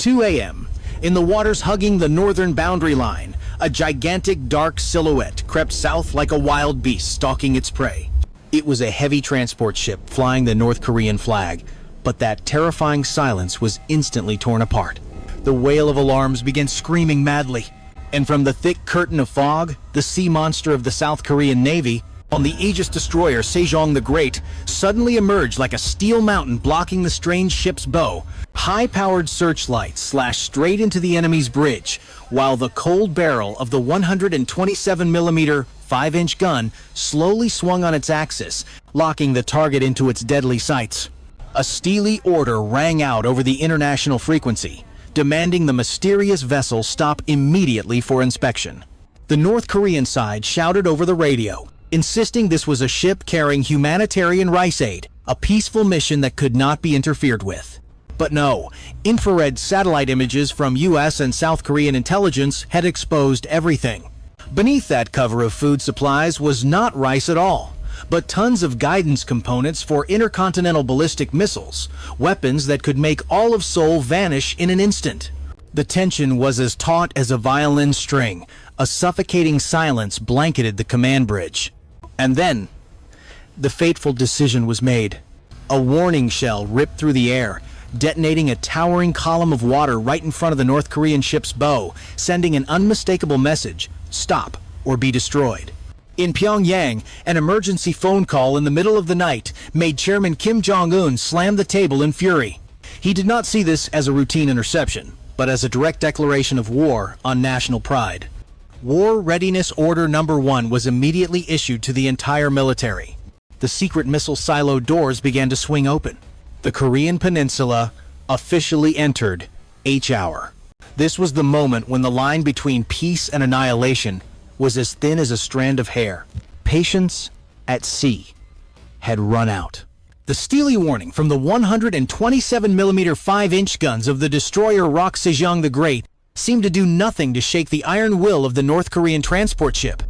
2 a.m., in the waters hugging the northern boundary line, a gigantic dark silhouette crept south like a wild beast stalking its prey. It was a heavy transport ship flying the North Korean flag, but that terrifying silence was instantly torn apart. The wail of alarms began screaming madly, and from the thick curtain of fog, the sea monster of the South Korean Navy, on the Aegis destroyer Sejong the Great, suddenly emerged like a steel mountain blocking the strange ship's bow. High-powered searchlights slashed straight into the enemy's bridge, while the cold barrel of the 127mm 5-inch gun slowly swung on its axis, locking the target into its deadly sights. A steely order rang out over the international frequency, demanding the mysterious vessel stop immediately for inspection. The North Korean side shouted over the radio, insisting this was a ship carrying humanitarian rice aid, a peaceful mission that could not be interfered with. But no, infrared satellite images from US and South Korean intelligence had exposed everything. Beneath that cover of food supplies was not rice at all, but tons of guidance components for intercontinental ballistic missiles, weapons that could make all of Seoul vanish in an instant. The tension was as taut as a violin string. A suffocating silence blanketed the command bridge. And then, the fateful decision was made. A warning shell ripped through the air, detonating a towering column of water right in front of the North Korean ship's bow, sending an unmistakable message: stop or be destroyed. In Pyongyang, an emergency phone call in the middle of the night made Chairman Kim Jong Un slam the table in fury. He did not see this as a routine interception, but as a direct declaration of war on national pride. War Readiness Order Number 1 was immediately issued to the entire military. The secret missile silo doors began to swing open. The Korean peninsula officially entered H-hour. This was the moment when the line between peace and annihilation was as thin as a strand of hair. Patience at sea had run out. The steely warning from the 127mm 5-inch guns of the destroyer Rock Sejong the Great seemed to do nothing to shake the iron will of the North Korean transport ship.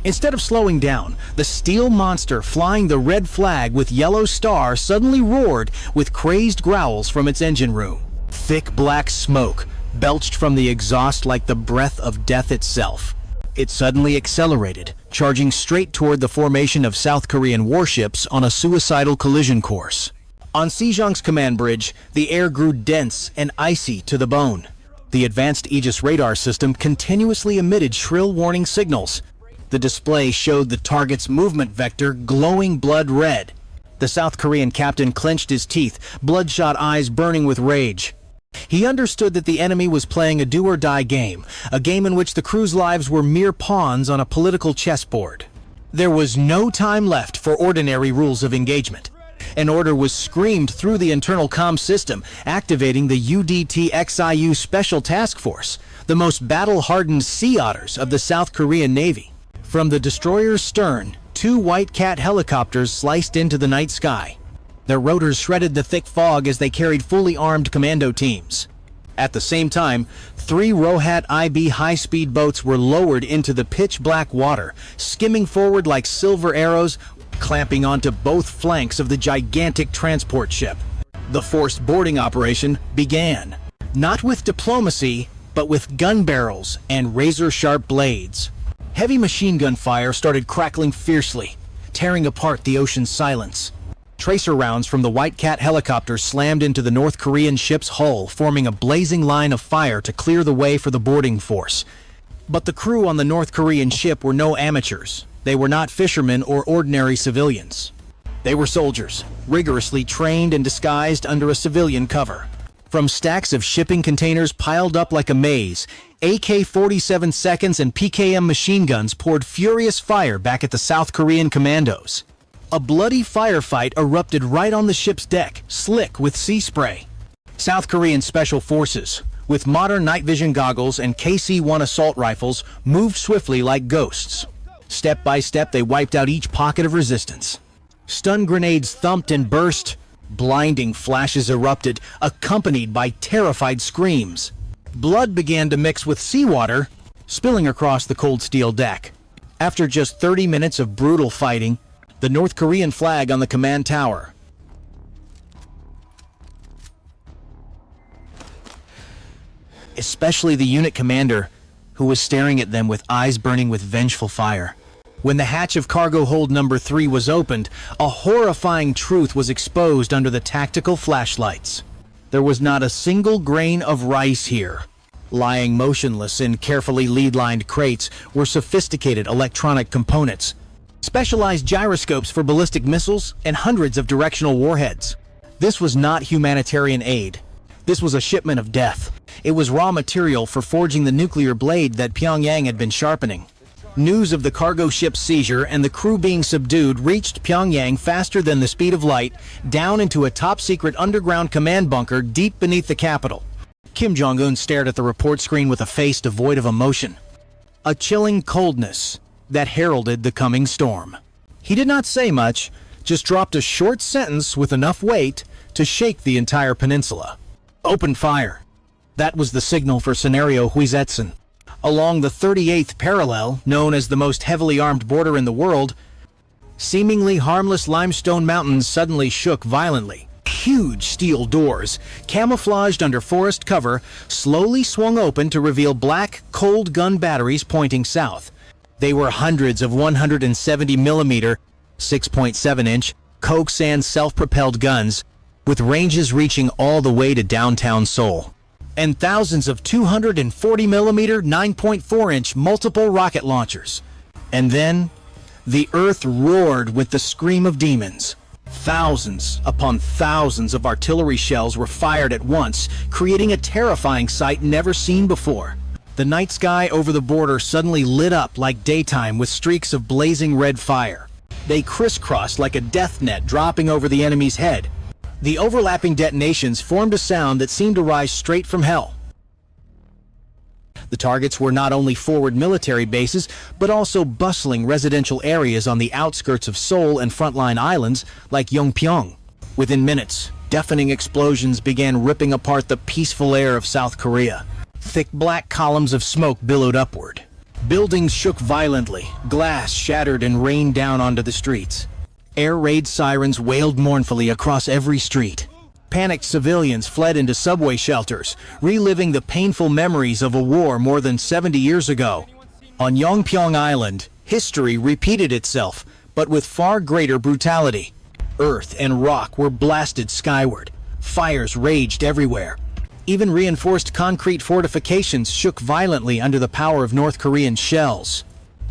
Instead of slowing down, the steel monster flying the red flag with yellow star suddenly roared with crazed growls from its engine room. Thick black smoke belched from the exhaust like the breath of death itself. It suddenly accelerated, charging straight toward the formation of South Korean warships on a suicidal collision course. On Sejong's command bridge, the air grew dense and icy to the bone. The advanced Aegis radar system continuously emitted shrill warning signals. The display showed the target's movement vector glowing blood red. The South Korean captain clenched his teeth, bloodshot eyes burning with rage. He understood that the enemy was playing a do-or-die game, a game in which the crew's lives were mere pawns on a political chessboard. There was no time left for ordinary rules of engagement. An order was screamed through the internal comm system, activating the UDT-XIU Special Task Force, the most battle-hardened sea otters of the South Korean Navy. From the destroyer's stern, 2 White Cat helicopters sliced into the night sky. Their rotors shredded the thick fog as they carried fully armed commando teams. At the same time, 3 Rohat IB high-speed boats were lowered into the pitch-black water, skimming forward like silver arrows, clamping onto both flanks of the gigantic transport ship. The forced boarding operation began, not with diplomacy, but with gun barrels and razor-sharp blades. Heavy machine gun fire started crackling fiercely, tearing apart the ocean's silence. Tracer rounds from the White Cat helicopter slammed into the North Korean ship's hull, forming a blazing line of fire to clear the way for the boarding force. But the crew on the North Korean ship were no amateurs. They were not fishermen or ordinary civilians. They were soldiers, rigorously trained and disguised under a civilian cover. From stacks of shipping containers piled up like a maze, AK-47 seconds and PKM machine guns poured furious fire back at the South Korean commandos. A bloody firefight erupted right on the ship's deck, slick with sea spray. South Korean Special Forces, with modern night vision goggles and KC-1 assault rifles, moved swiftly like ghosts. Step by step, they wiped out each pocket of resistance. Stun grenades thumped and burst. Blinding flashes erupted, accompanied by terrified screams. Blood began to mix with seawater, spilling across the cold steel deck. After just 30 minutes of brutal fighting, the North Korean flag on the command tower. especially the unit commander, who was staring at them with eyes burning with vengeful fire. When the hatch of cargo hold number 3 was opened, a horrifying truth was exposed under the tactical flashlights. There was not a single grain of rice here. Lying motionless in carefully lead-lined crates were sophisticated electronic components, specialized gyroscopes for ballistic missiles, and hundreds of directional warheads. This was not humanitarian aid. This was a shipment of death. It was raw material for forging the nuclear blade that Pyongyang had been sharpening. News of the cargo ship's seizure and the crew being subdued reached Pyongyang faster than the speed of light, down into a top-secret underground command bunker deep beneath the capital. Kim Jong Un stared at the report screen with a face devoid of emotion, a chilling coldness that heralded the coming storm. He did not say much, just dropped a short sentence with enough weight to shake the entire peninsula. Open fire. That was the signal for Scenario Huizetsen. Along the 38th parallel, known as the most heavily armed border in the world, seemingly harmless limestone mountains suddenly shook violently. Huge steel doors, camouflaged under forest cover, slowly swung open to reveal black, cold gun batteries pointing south. They were hundreds of 170mm, 6.7-inch, coke sand self-propelled guns, with ranges reaching all the way to downtown Seoul, and thousands of 240mm, 9.4-inch multiple rocket launchers. And then, the earth roared with the scream of demons. Thousands upon thousands of artillery shells were fired at once, creating a terrifying sight never seen before. The night sky over the border suddenly lit up like daytime with streaks of blazing red fire. They crisscrossed like a death net dropping over the enemy's head. The overlapping detonations formed a sound that seemed to rise straight from hell. The targets were not only forward military bases, but also bustling residential areas on the outskirts of Seoul and frontline islands like Yongpyong. Within minutes, deafening explosions began ripping apart the peaceful air of South Korea. Thick black columns of smoke billowed upward. Buildings shook violently, glass shattered and rained down onto the streets. Air raid sirens wailed mournfully across every street. Panicked civilians fled into subway shelters, reliving the painful memories of a war more than 70 years ago. On Yongpyong Island, history repeated itself, but with far greater brutality. Earth and rock were blasted skyward. Fires raged everywhere. Even reinforced concrete fortifications shook violently under the power of North Korean shells.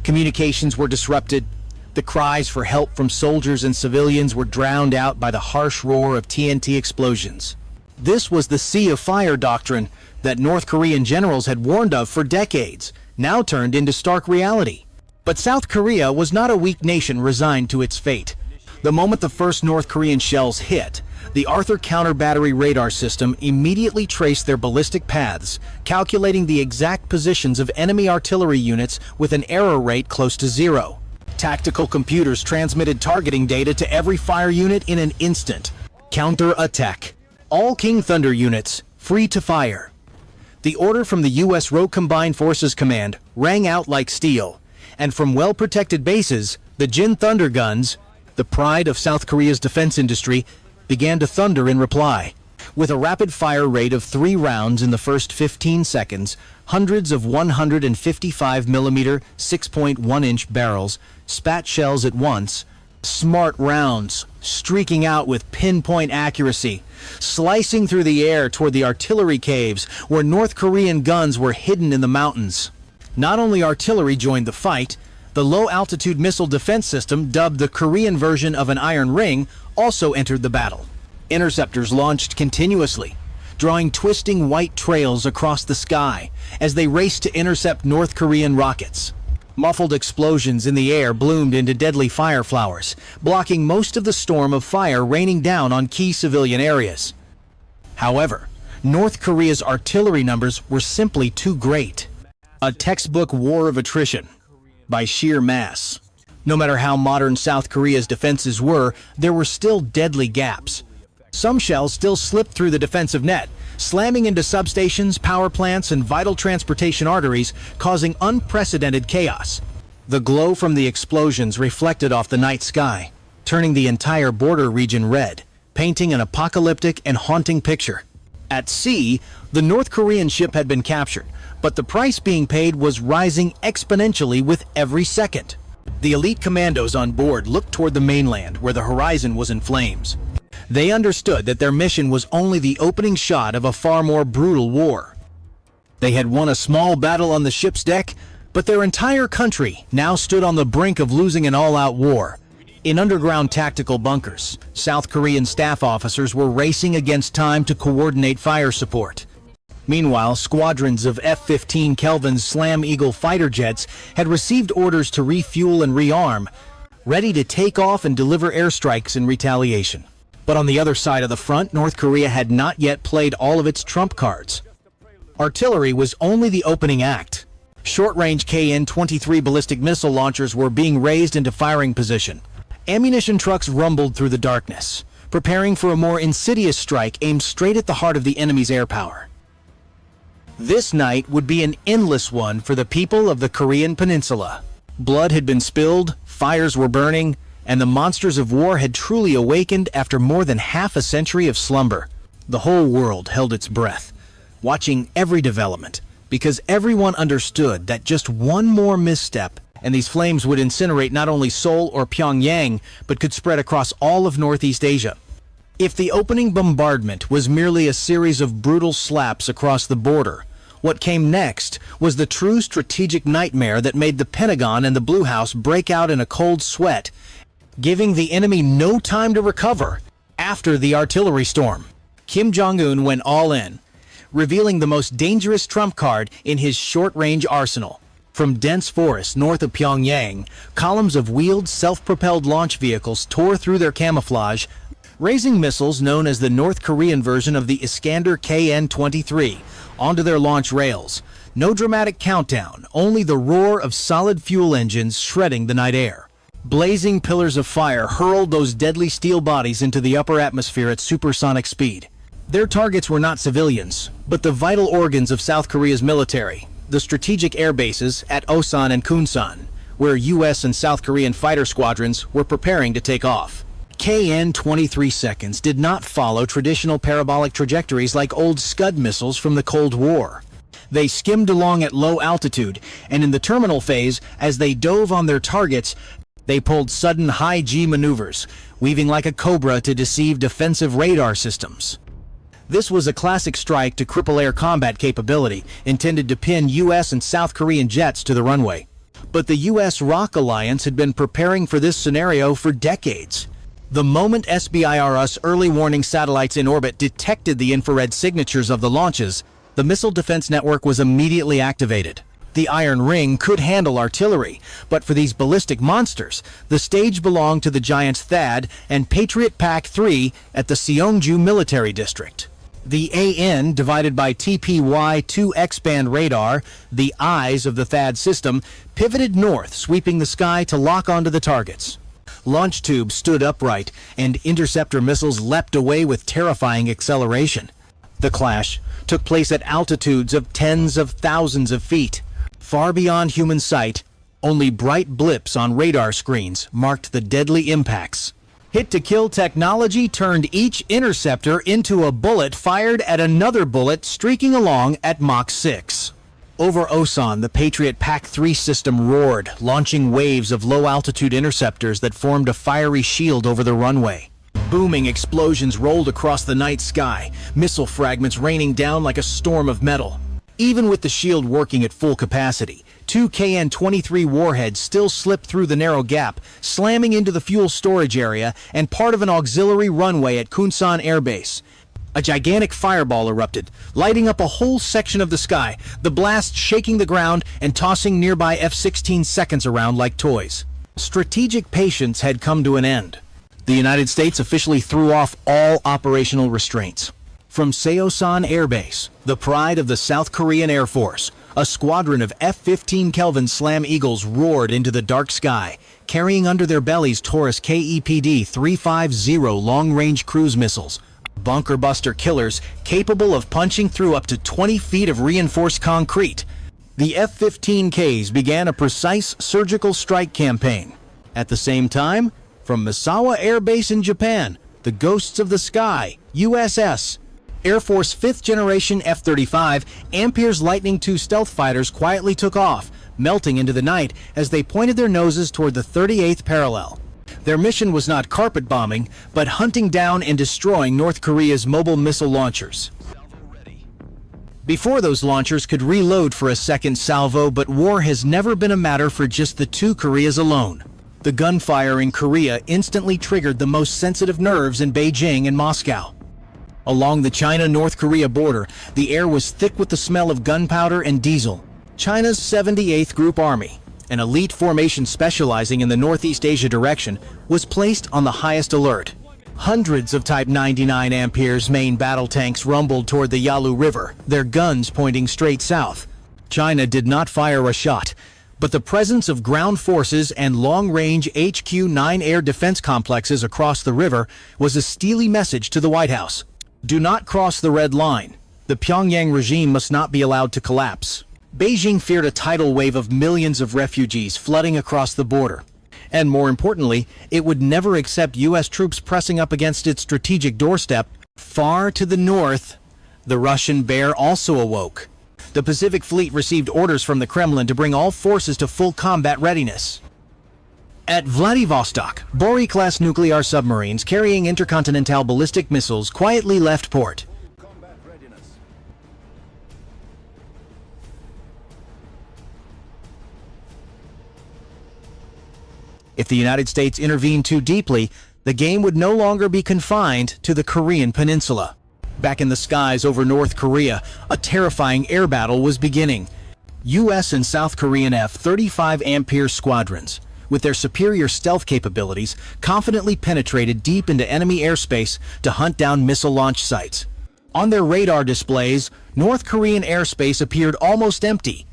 Communications were disrupted. The cries for help from soldiers and civilians were drowned out by the harsh roar of TNT explosions. This was the Sea of Fire doctrine that North Korean generals had warned of for decades, now turned into stark reality. But South Korea was not a weak nation resigned to its fate. The moment the first North Korean shells hit, the Arthur counter-battery radar system immediately traced their ballistic paths, calculating the exact positions of enemy artillery units with an error rate close to zero. Tactical computers transmitted targeting data to every fire unit in an instant. Counter-attack. All King Thunder units, free to fire. The order from the U.S. Rogue Combined Forces Command rang out like steel, and from well-protected bases, the Jin Thunder guns, the pride of South Korea's defense industry, began to thunder in reply. With a rapid fire rate of 3 rounds in the first 15 seconds, hundreds of 155mm, 6.1-inch barrels spat shells at once, smart rounds streaking out with pinpoint accuracy, slicing through the air toward the artillery caves where North Korean guns were hidden in the mountains. Not only artillery joined the fight, the low-altitude missile defense system, dubbed the Korean version of an iron ring, also entered the battle. Interceptors launched continuously, drawing twisting white trails across the sky as they raced to intercept North Korean rockets. Muffled explosions in the air bloomed into deadly fire flowers, blocking most of the storm of fire raining down on key civilian areas. However, North Korea's artillery numbers were simply too great. A textbook war of attrition, by sheer mass. No matter how modern South Korea's defenses were, there were still deadly gaps. Some shells still slipped through the defensive net, slamming into substations, power plants, and vital transportation arteries, causing unprecedented chaos. The glow from the explosions reflected off the night sky, turning the entire border region red, painting an apocalyptic and haunting picture. At sea, the North Korean ship had been captured, but the price being paid was rising exponentially with every second. The elite commandos on board looked toward the mainland, where the horizon was in flames. They understood that their mission was only the opening shot of a far more brutal war. They had won a small battle on the ship's deck, but their entire country now stood on the brink of losing an all-out war. In underground tactical bunkers, South Korean staff officers were racing against time to coordinate fire support. Meanwhile, squadrons of F-15 Kelvin's Slam Eagle fighter jets had received orders to refuel and rearm, ready to take off and deliver airstrikes in retaliation. But on the other side of the front, North Korea had not yet played all of its trump cards. Artillery was only the opening act. Short-range KN-23 ballistic missile launchers were being raised into firing position. Ammunition trucks rumbled through the darkness, preparing for a more insidious strike aimed straight at the heart of the enemy's air power. This night would be an endless one for the people of the Korean Peninsula. Blood had been spilled, fires were burning, and the monsters of war had truly awakened after more than half a century of slumber. The whole world held its breath, watching every development, because everyone understood that just one more misstep and these flames would incinerate not only Seoul or Pyongyang, but could spread across all of Northeast Asia. If the opening bombardment was merely a series of brutal slaps across the border, what came next was the true strategic nightmare that made the Pentagon and the Blue House break out in a cold sweat, giving the enemy no time to recover. After the artillery storm, Kim Jong Un went all in, revealing the most dangerous trump card in his short-range arsenal. From dense forests north of Pyongyang, columns of wheeled, self-propelled launch vehicles tore through their camouflage, raising missiles known as the North Korean version of the Iskander KN-23 onto their launch rails. No dramatic countdown, only the roar of solid fuel engines shredding the night air. Blazing pillars of fire hurled those deadly steel bodies into the upper atmosphere at supersonic speed. Their targets were not civilians, but the vital organs of South Korea's military, the strategic air bases at Osan and Kunsan, where U.S. and South Korean fighter squadrons were preparing to take off. KN-23 seconds did not follow traditional parabolic trajectories like old Scud missiles from the Cold War. They skimmed along at low altitude, and in the terminal phase, as they dove on their targets, they pulled sudden high-G maneuvers, weaving like a cobra to deceive defensive radar systems. This was a classic strike to cripple air combat capability, intended to pin U.S. and South Korean jets to the runway. But the U.S. ROC alliance had been preparing for this scenario for decades. The moment SBIRS early warning satellites in orbit detected the infrared signatures of the launches, the missile defense network was immediately activated. The Iron Ring could handle artillery, but for these ballistic monsters, the stage belonged to the giants THAAD and Patriot PAC-3 at the Seongju Military District. The AN, divided by TPY-2 X-band radar, the eyes of the THAAD system, pivoted north, sweeping the sky to lock onto the targets. Launch tubes stood upright, and interceptor missiles leapt away with terrifying acceleration. The clash took place at altitudes of tens of thousands of feet. Far beyond human sight, only bright blips on radar screens marked the deadly impacts. Hit-to-kill technology turned each interceptor into a bullet fired at another bullet streaking along at Mach 6. Over Osan, the Patriot PAC-3 system roared, launching waves of low-altitude interceptors that formed a fiery shield over the runway. Booming explosions rolled across the night sky, missile fragments raining down like a storm of metal. Even with the shield working at full capacity, 2 KN-23 warheads still slipped through the narrow gap, slamming into the fuel storage area and part of an auxiliary runway at Kunsan Air Base. A gigantic fireball erupted, lighting up a whole section of the sky, the blast shaking the ground and tossing nearby F-16 seconds around like toys. Strategic patience had come to an end. The United States officially threw off all operational restraints. From Seosan Air Base, the pride of the South Korean Air Force, a squadron of F-15 Kelvin Slam Eagles roared into the dark sky, carrying under their bellies Taurus KEPD-350 long-range cruise missiles, bunker-buster killers capable of punching through up to 20 feet of reinforced concrete. The F-15Ks began a precise surgical strike campaign. At the same time, from Misawa Air Base in Japan, the Ghosts of the Sky, USS, Air Force 5th generation F-35 Ampere's Lightning II stealth fighters quietly took off, melting into the night as they pointed their noses toward the 38th parallel. Their mission was not carpet bombing, but hunting down and destroying North Korea's mobile missile launchers. Before those launchers could reload for a second salvo, but war has never been a matter for just the two Koreas alone. The gunfire in Korea instantly triggered the most sensitive nerves in Beijing and Moscow. Along the China-North Korea border, the air was thick with the smell of gunpowder and diesel. China's 78th Group Army, an elite formation specializing in the Northeast Asia direction, was placed on the highest alert. Hundreds of Type 99 Ampere's main battle tanks rumbled toward the Yalu River, their guns pointing straight south. China did not fire a shot, but the presence of ground forces and long-range HQ-9 air defense complexes across the river was a steely message to the White House. Do not cross the red line. The Pyongyang regime must not be allowed to collapse. Beijing feared a tidal wave of millions of refugees flooding across the border. And more importantly, it would never accept U.S. troops pressing up against its strategic doorstep. Far to the north, the Russian bear also awoke. The Pacific Fleet received orders from the Kremlin to bring all forces to full combat readiness. At Vladivostok, Bory-class nuclear submarines carrying intercontinental ballistic missiles quietly left port. If the United States intervened too deeply, the game would no longer be confined to the Korean peninsula. Back in the skies over North Korea, a terrifying air battle was beginning. U.S. and South Korean F-35 Ampere squadrons, with their superior stealth capabilities, confidently penetrated deep into enemy airspace to hunt down missile launch sites. On their radar displays, North Korean airspace appeared almost empty.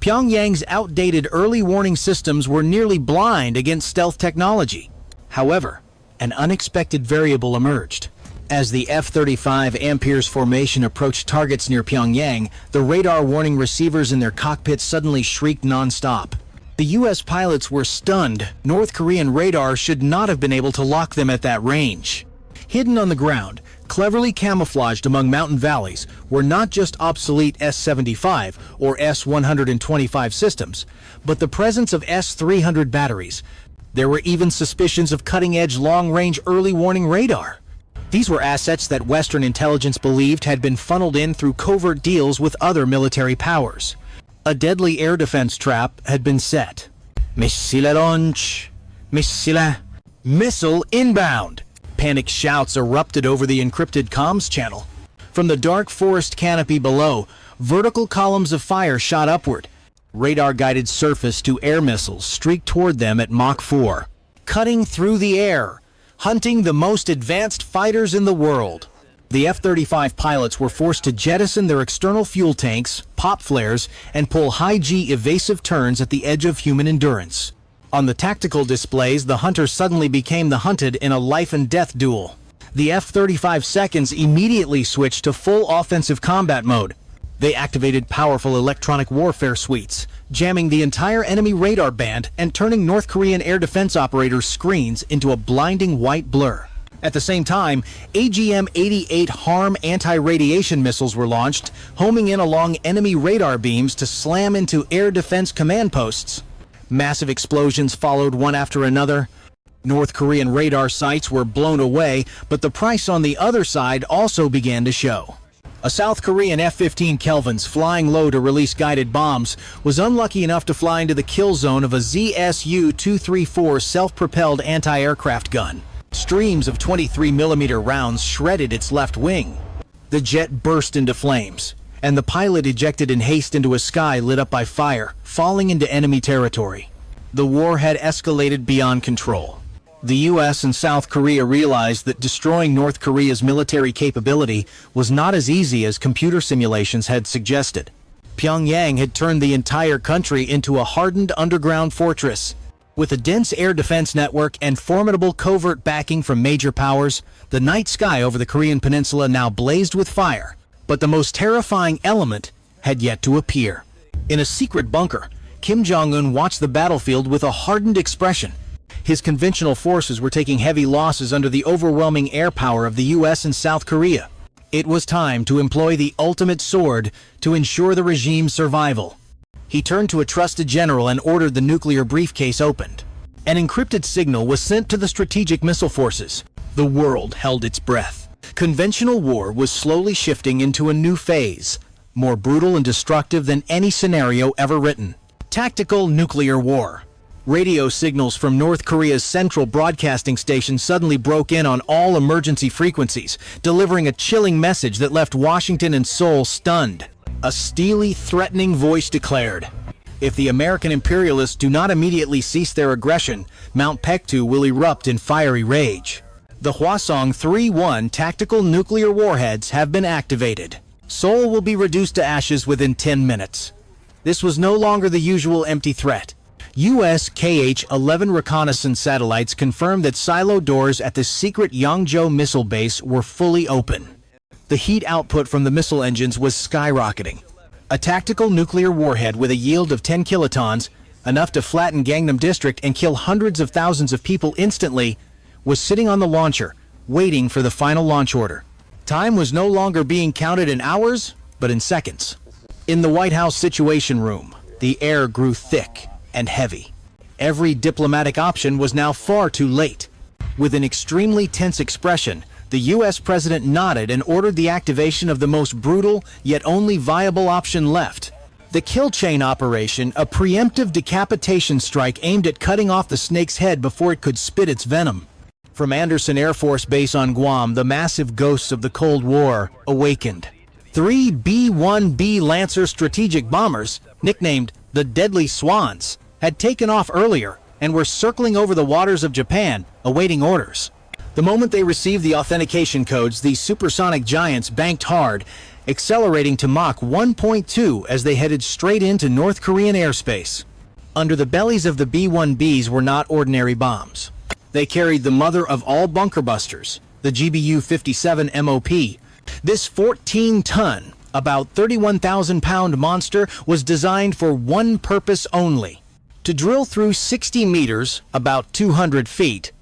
Pyongyang's outdated early warning systems were nearly blind against stealth technology. However, an unexpected variable emerged. As the F-35 Ampere's formation approached targets near Pyongyang, the radar warning receivers in their cockpits suddenly shrieked non-stop. The U.S. pilots were stunned. North Korean radar should not have been able to lock them at that range. Hidden on the ground, cleverly camouflaged among mountain valleys, were not just obsolete S-75 or S-125 systems, but the presence of S-300 batteries. There were even suspicions of cutting-edge long-range early warning radar. These were assets that Western intelligence believed had been funneled in through covert deals with other military powers. A deadly air defense trap had been set. Missile launch! Missile inbound! Panic shouts erupted over the encrypted comms channel. From the dark forest canopy below, vertical columns of fire shot upward. Radar-guided surface-to-air missiles streaked toward them at Mach 4, cutting through the air, hunting the most advanced fighters in the world. The F-35 pilots were forced to jettison their external fuel tanks, pop flares, and pull high-G evasive turns at the edge of human endurance. On the tactical displays, the hunter suddenly became the hunted in a life-and-death duel. The F-35 seconds immediately switched to full offensive combat mode. They activated powerful electronic warfare suites, jamming the entire enemy radar band and turning North Korean air defense operators' screens into a blinding white blur. At the same time, AGM-88 HARM anti-radiation missiles were launched, homing in along enemy radar beams to slam into air defense command posts. Massive explosions followed one after another. North Korean radar sites were blown away, but the price on the other side also began to show. A South Korean F-15 Kelvins flying low to release guided bombs was unlucky enough to fly into the kill zone of a ZSU-234 self-propelled anti-aircraft gun. Streams of 23mm rounds shredded its left wing. The jet burst into flames, and the pilot ejected in haste into a sky lit up by fire, falling into enemy territory. The war had escalated beyond control. The U.S. and South Korea realized that destroying North Korea's military capability was not as easy as computer simulations had suggested. Pyongyang had turned the entire country into a hardened underground fortress. With a dense air defense network and formidable covert backing from major powers, the night sky over the Korean peninsula now blazed with fire. But the most terrifying element had yet to appear. In a secret bunker, Kim Jong Un watched the battlefield with a hardened expression. His conventional forces were taking heavy losses under the overwhelming air power of the U.S. and South Korea. It was time to employ the ultimate sword to ensure the regime's survival. He turned to a trusted general and ordered the nuclear briefcase opened. An encrypted signal was sent to the strategic missile forces. The world held its breath. Conventional war was slowly shifting into a new phase, more brutal and destructive than any scenario ever written. Tactical nuclear war. Radio signals from North Korea's central broadcasting station suddenly broke in on all emergency frequencies, delivering a chilling message that left Washington and Seoul stunned. A steely, threatening voice declared, "If the American imperialists do not immediately cease their aggression, Mount Pektu will erupt in fiery rage." The Hwasong 3-1 tactical nuclear warheads have been activated. Seoul will be reduced to ashes within 10 minutes. This was no longer the usual empty threat. U.S. KH-11 reconnaissance satellites confirmed that silo doors at the secret Yangzhou missile base were fully open. The heat output from the missile engines was skyrocketing. A tactical nuclear warhead with a yield of 10 kilotons, enough to flatten Gangnam District and kill hundreds of thousands of people instantly, was sitting on the launcher, waiting for the final launch order. Time was no longer being counted in hours, but in seconds. In the White House Situation Room, the air grew thick and heavy. Every diplomatic option was now far too late. With an extremely tense expression, the U.S. president nodded and ordered the activation of the most brutal, yet only viable option left. The kill chain operation, a preemptive decapitation strike aimed at cutting off the snake's head before it could spit its venom. From Andersen Air Force Base on Guam, the massive ghosts of the Cold War awakened. 3 B-1B Lancer strategic bombers, nicknamed the Deadly Swans, had taken off earlier and were circling over the waters of Japan, awaiting orders. The moment they received the authentication codes, these supersonic giants banked hard, accelerating to Mach 1.2 as they headed straight into North Korean airspace. Under the bellies of the B-1Bs were not ordinary bombs. They carried the mother of all bunker busters, the GBU-57 MOP. This 14-ton, about 31,000-pound monster was designed for one purpose only: to drill through 60 meters, about 200 feet,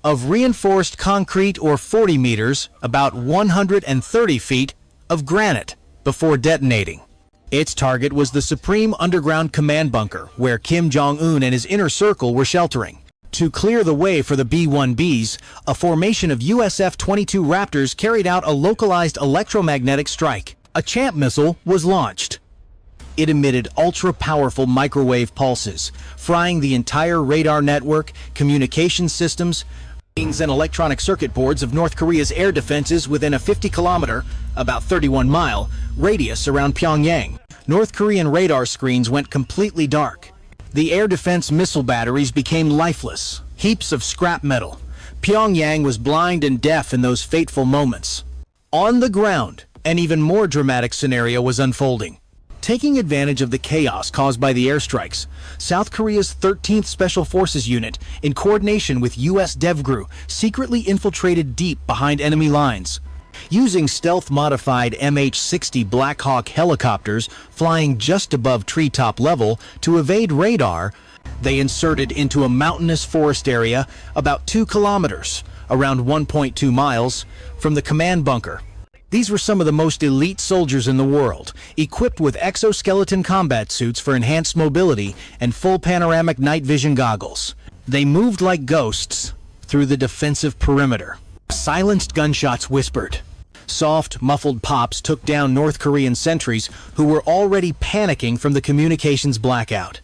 of reinforced concrete or 40 meters, about 130 feet, of granite before detonating. Its target was the Supreme Underground Command Bunker, where Kim Jong Un and his inner circle were sheltering. To clear the way for the B-1Bs, a formation of USF-22 Raptors carried out a localized electromagnetic strike. A Champ missile was launched. It emitted ultra-powerful microwave pulses, frying the entire radar network, communication systems, and electronic circuit boards of North Korea's air defenses within a 50-kilometer, about 31-mile, radius around Pyongyang. North Korean radar screens went completely dark. The air defense missile batteries became lifeless, heaps of scrap metal. Pyongyang was blind and deaf in those fateful moments. On the ground, an even more dramatic scenario was unfolding. Taking advantage of the chaos caused by the airstrikes, South Korea's 13th Special Forces Unit, in coordination with U.S. DevGru, secretly infiltrated deep behind enemy lines. Using stealth-modified MH-60 Black Hawk helicopters flying just above treetop level to evade radar, they inserted into a mountainous forest area about 2 kilometers, around 1.2 miles, from the command bunker. These were some of the most elite soldiers in the world, equipped with exoskeleton combat suits for enhanced mobility and full panoramic night vision goggles. They moved like ghosts through the defensive perimeter. Silenced gunshots whispered. Soft, muffled pops took down North Korean sentries who were already panicking from the communications blackout.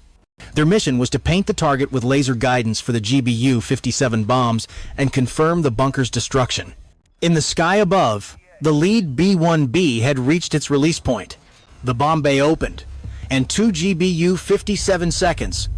Their mission was to paint the target with laser guidance for the GBU-57 bombs and confirm the bunker's destruction. In the sky above, the lead B-1B had reached its release point. The bomb bay opened, and 2 GBU-57 seconds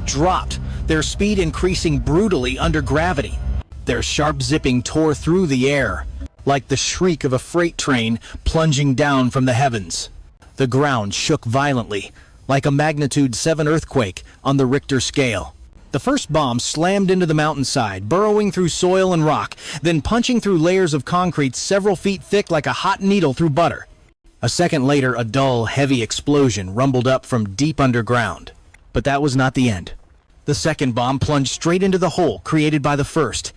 dropped, their speed increasing brutally under gravity. Their sharp zipping tore through the air, like the shriek of a freight train plunging down from the heavens. The ground shook violently, like a magnitude 7 earthquake on the Richter scale. The first bomb slammed into the mountainside, burrowing through soil and rock, then punching through layers of concrete several feet thick like a hot needle through butter. A second later, a dull, heavy explosion rumbled up from deep underground. But that was not the end. The second bomb plunged straight into the hole created by the first.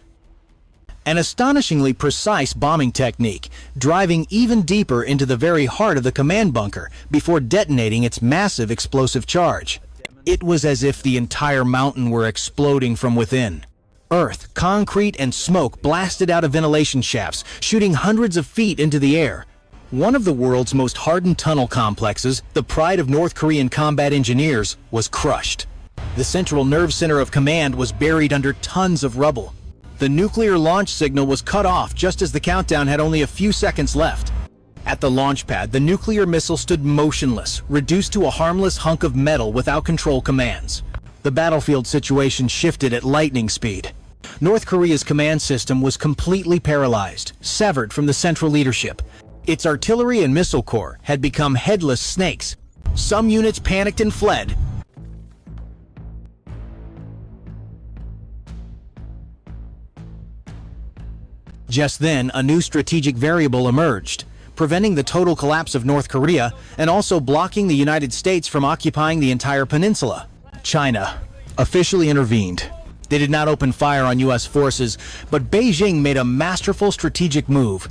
An astonishingly precise bombing technique, driving even deeper into the very heart of the command bunker before detonating its massive explosive charge. It was as if the entire mountain were exploding from within. Earth, concrete, and smoke blasted out of ventilation shafts, shooting hundreds of feet into the air. One of the world's most hardened tunnel complexes, the pride of North Korean combat engineers, was crushed. The central nerve center of command was buried under tons of rubble. The nuclear launch signal was cut off just as the countdown had only a few seconds left. At the launch pad, the nuclear missile stood motionless, reduced to a harmless hunk of metal without control commands. The battlefield situation shifted at lightning speed. North Korea's command system was completely paralyzed, severed from the central leadership. Its artillery and missile corps had become headless snakes. Some units panicked and fled. Just then, a new strategic variable emerged, preventing the total collapse of North Korea and also blocking the United States from occupying the entire peninsula. China officially intervened. They did not open fire on U.S. forces, but Beijing made a masterful strategic move.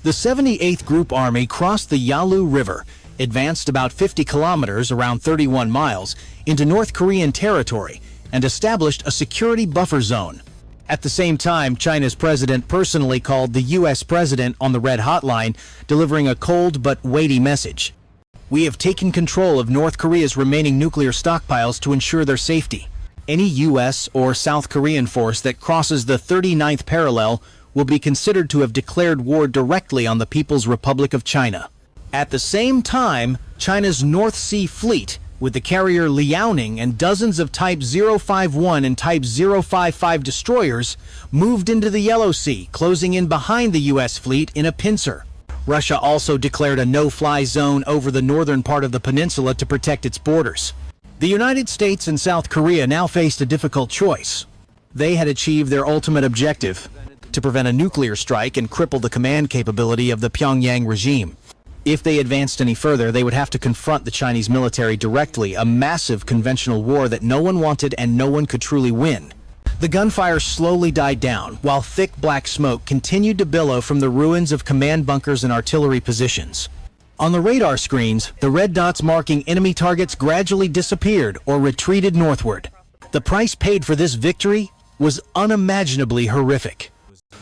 The 78th Group Army crossed the Yalu River, advanced about 50 kilometers, around 31 miles, into North Korean territory, and established a security buffer zone. At the same time, China's president personally called the U.S. president on the Red Hotline, delivering a cold but weighty message. "We have taken control of North Korea's remaining nuclear stockpiles to ensure their safety. Any U.S. or South Korean force that crosses the 39th parallel will be considered to have declared war directly on the People's Republic of China." At the same time, China's North Sea Fleet, with the carrier Liaoning and dozens of Type 051 and Type 055 destroyers, moved into the Yellow Sea, closing in behind the U.S. fleet in a pincer. Russia also declared a no-fly zone over the northern part of the peninsula to protect its borders. The United States and South Korea now faced a difficult choice. They had achieved their ultimate objective, to prevent a nuclear strike and cripple the command capability of the Pyongyang regime. If they advanced any further, they would have to confront the Chinese military directly, a massive conventional war that no one wanted and no one could truly win. The gunfire slowly died down, while thick black smoke continued to billow from the ruins of command bunkers and artillery positions. On the radar screens, the red dots marking enemy targets gradually disappeared or retreated northward. The price paid for this victory was unimaginably horrific.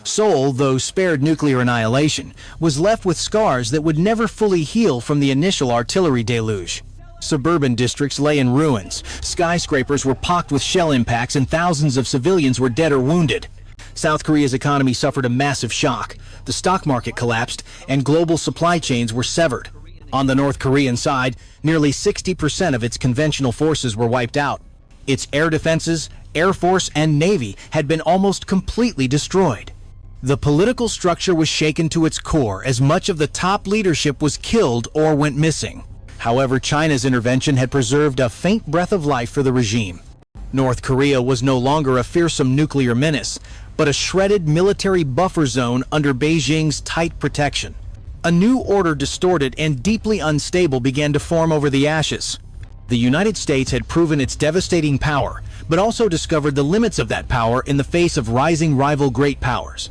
Seoul, though spared nuclear annihilation, was left with scars that would never fully heal from the initial artillery deluge. Suburban districts lay in ruins, skyscrapers were pocked with shell impacts, and thousands of civilians were dead or wounded. South Korea's economy suffered a massive shock. The stock market collapsed, and global supply chains were severed. On the North Korean side, nearly 60% of its conventional forces were wiped out. Its air defenses, Air Force, and Navy had been almost completely destroyed. The political structure was shaken to its core as much of the top leadership was killed or went missing. However, China's intervention had preserved a faint breath of life for the regime. North Korea was no longer a fearsome nuclear menace, but a shredded military buffer zone under Beijing's tight protection. A new order, distorted and deeply unstable, began to form over the ashes. The United States had proven its devastating power, but also discovered the limits of that power in the face of rising rival great powers.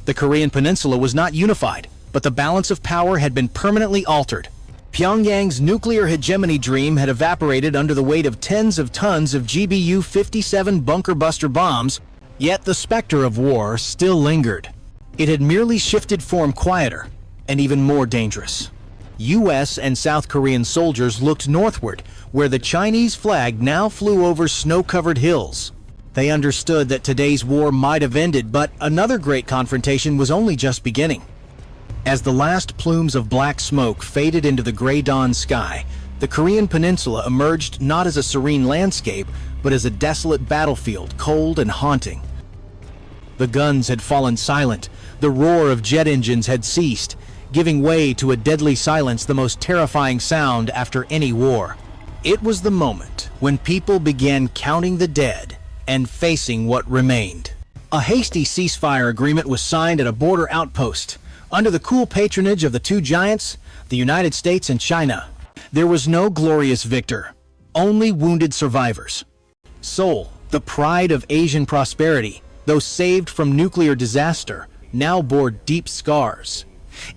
The Korean peninsula was not unified, but the balance of power had been permanently altered. Pyongyang's nuclear hegemony dream had evaporated under the weight of tens of tons of GBU-57 bunker-buster bombs, yet the specter of war still lingered. It had merely shifted form, quieter and even more dangerous. U.S. and South Korean soldiers looked northward, where the Chinese flag now flew over snow-covered hills. They understood that today's war might have ended, but another great confrontation was only just beginning. As the last plumes of black smoke faded into the gray dawn sky, the Korean peninsula emerged not as a serene landscape, but as a desolate battlefield, cold and haunting. The guns had fallen silent, the roar of jet engines had ceased, giving way to a deadly silence, the most terrifying sound after any war. It was the moment when people began counting the dead and facing what remained. A hasty ceasefire agreement was signed at a border outpost, under the cool patronage of the two giants, the United States and China. There was no glorious victor, only wounded survivors. Seoul, the pride of Asian prosperity, though saved from nuclear disaster, now bore deep scars.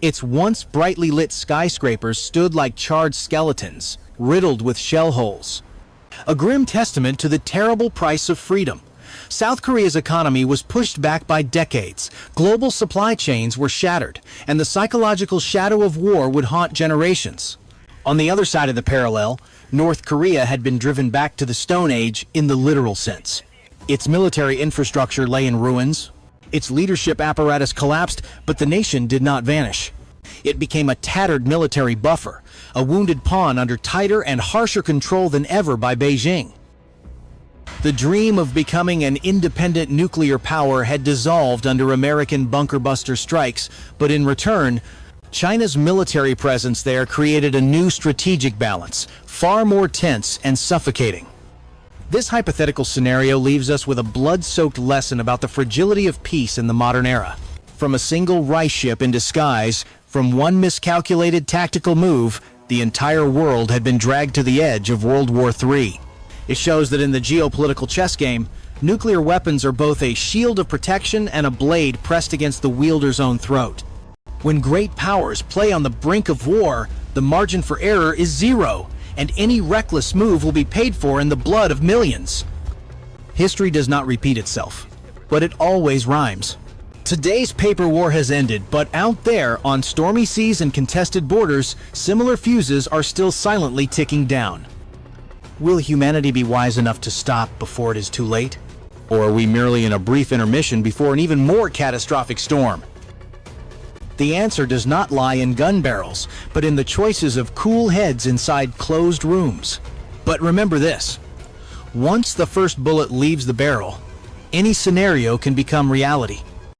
Its once brightly lit skyscrapers stood like charred skeletons, riddled with shell holes. A grim testament to the terrible price of freedom. South Korea's economy was pushed back by decades, global supply chains were shattered, and the psychological shadow of war would haunt generations. On the other side of the parallel, North Korea had been driven back to the Stone Age in the literal sense. Its military infrastructure lay in ruins, its leadership apparatus collapsed, but the nation did not vanish. It became a tattered military buffer, a wounded pawn under tighter and harsher control than ever by Beijing. The dream of becoming an independent nuclear power had dissolved under American bunker-buster strikes, but in return, China's military presence there created a new strategic balance, far more tense and suffocating. This hypothetical scenario leaves us with a blood-soaked lesson about the fragility of peace in the modern era. From a single rice ship in disguise, from one miscalculated tactical move, the entire world had been dragged to the edge of World War III. It shows that in the geopolitical chess game, nuclear weapons are both a shield of protection and a blade pressed against the wielder's own throat. When great powers play on the brink of war, the margin for error is zero, and any reckless move will be paid for in the blood of millions. History does not repeat itself, but it always rhymes. Today's paper war has ended, but out there, on stormy seas and contested borders, similar fuses are still silently ticking down. Will humanity be wise enough to stop before it is too late? Or are we merely in a brief intermission before an even more catastrophic storm? The answer does not lie in gun barrels, but in the choices of cool heads inside closed rooms. But remember this: once the first bullet leaves the barrel, any scenario can become reality.